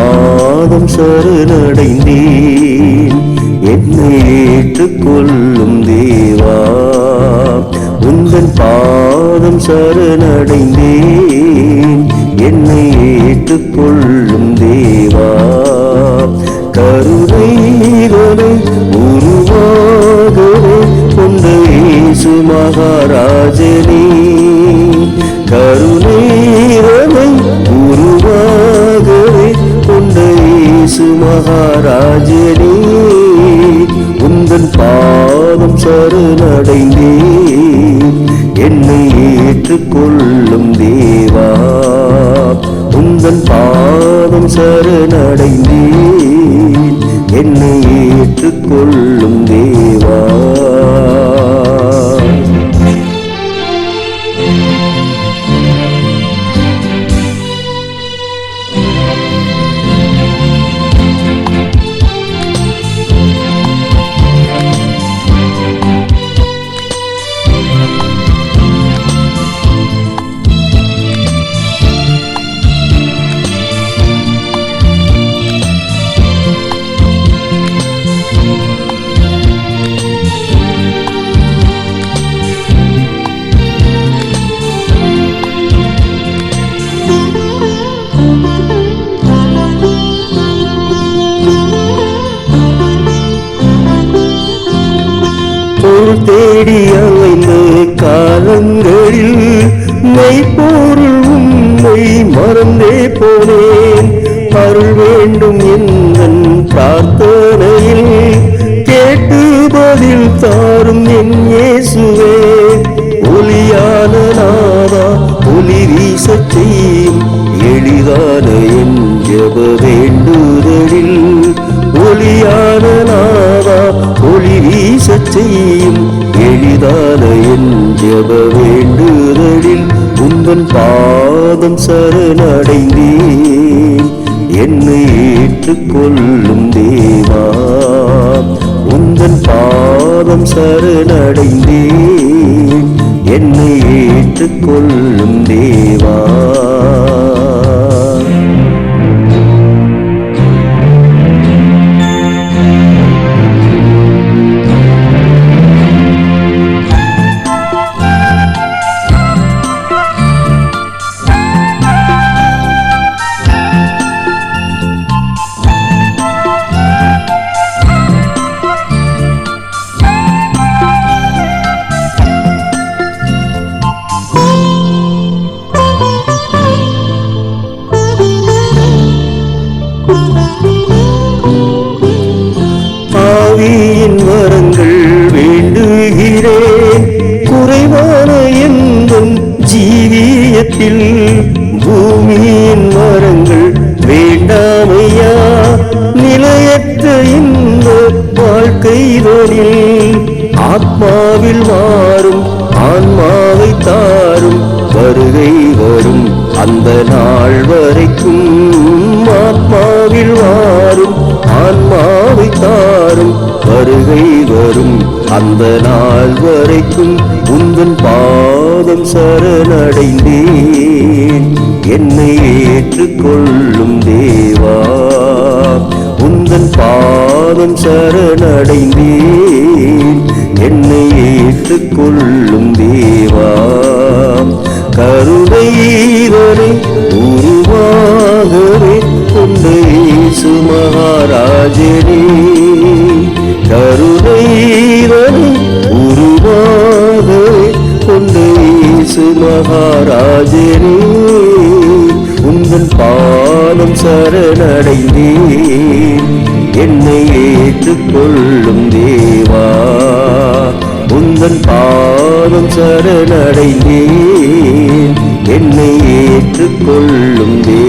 பாதம் சரணடைந்தேன், என்னை ஏற்றுக்கொள்ளும் தேவா. உந்தன் பாதம் சரணடைந்தேன், என்னை ஏற்றுக்கொள்ளும் தேவா. கருணைதனை உருவாகவே கொண்ட இயேசு மகாராஜனே, கருணைதனை உருவாகவே கொண்ட இயேசு மகாராஜனே, உந்தன் பாதம் சரணடைந்தேன், என்னை ஏற்றுக்கொள்ளும் தேவா. உந்தன் பாதம் சரணடைந்தேன், என்னை ஏற்றுக்கொள்ளும் தேவா. தேடி அலைந்த காலங்களில் மெய்ப்பொருள் உண்மை மறந்தே போனேன். அருள் வேண்டும் எந்தன் பிரார்த்தனையில் கேட்டு பதில் தாரும் என் இயேசுவே. ஒளியான நாதா ஒளி வீசச் செய்யும் எளிதான என் ஜெப வேண்டுதலில், ஒளியான நாதா ஒளி வீசச் செய்யும் எளிதான என் ஜெப வேண்டுதலில், உந்தன் பாதம் சரணடைந்தேன், என்னை ஏற்றுக்கொள்ளும் தேவா. உந்தன் பாதம் சரணடைந்தேன், என்னை ஏற்றுக்கொள்ளும் தேவா. ஆவியின் வரங்கள் வேண்டுகிறேன், குறைவான எந்தன் ஜீவியத்தில். பூமியின் வரங்கள் வேண்டாமையா, நிலையற்ற இந்த வாழ்க்கைதனில். ஆத்மாவில் மாறும் ஆன்மாவை தாரும், வருகை வரும் அந்த நாள் வரைக்கும். ஆத்மாவில் மாறும் ஆன்மாவை தாரும், வருகை வரும் அந்த நாள் வரைக்கும். உந்தன் பாதம் சரணடைந்தேன், என்னை ஏற்றுக்கொள்ளும் தேவா. உந்தன் பாதம் சரணடைந்தேன், என்னை ஏற்றுக்கொள்ளும் தேவா. கருணைதனை உருவாகவே கொண்ட இயேசு மகாராஜனே, கருணைதனை உருவாகவே கொண்ட இயேசு மகாராஜனே, உந்தன் பாதம் சரணடைந்தேன், என்னை ஏற்றுக்கொள்ளும் தேவா. உந்தன் பாதம் சரணடைந்தேன், என்னை ஏற்றுக்கொள்ளும் தேவா.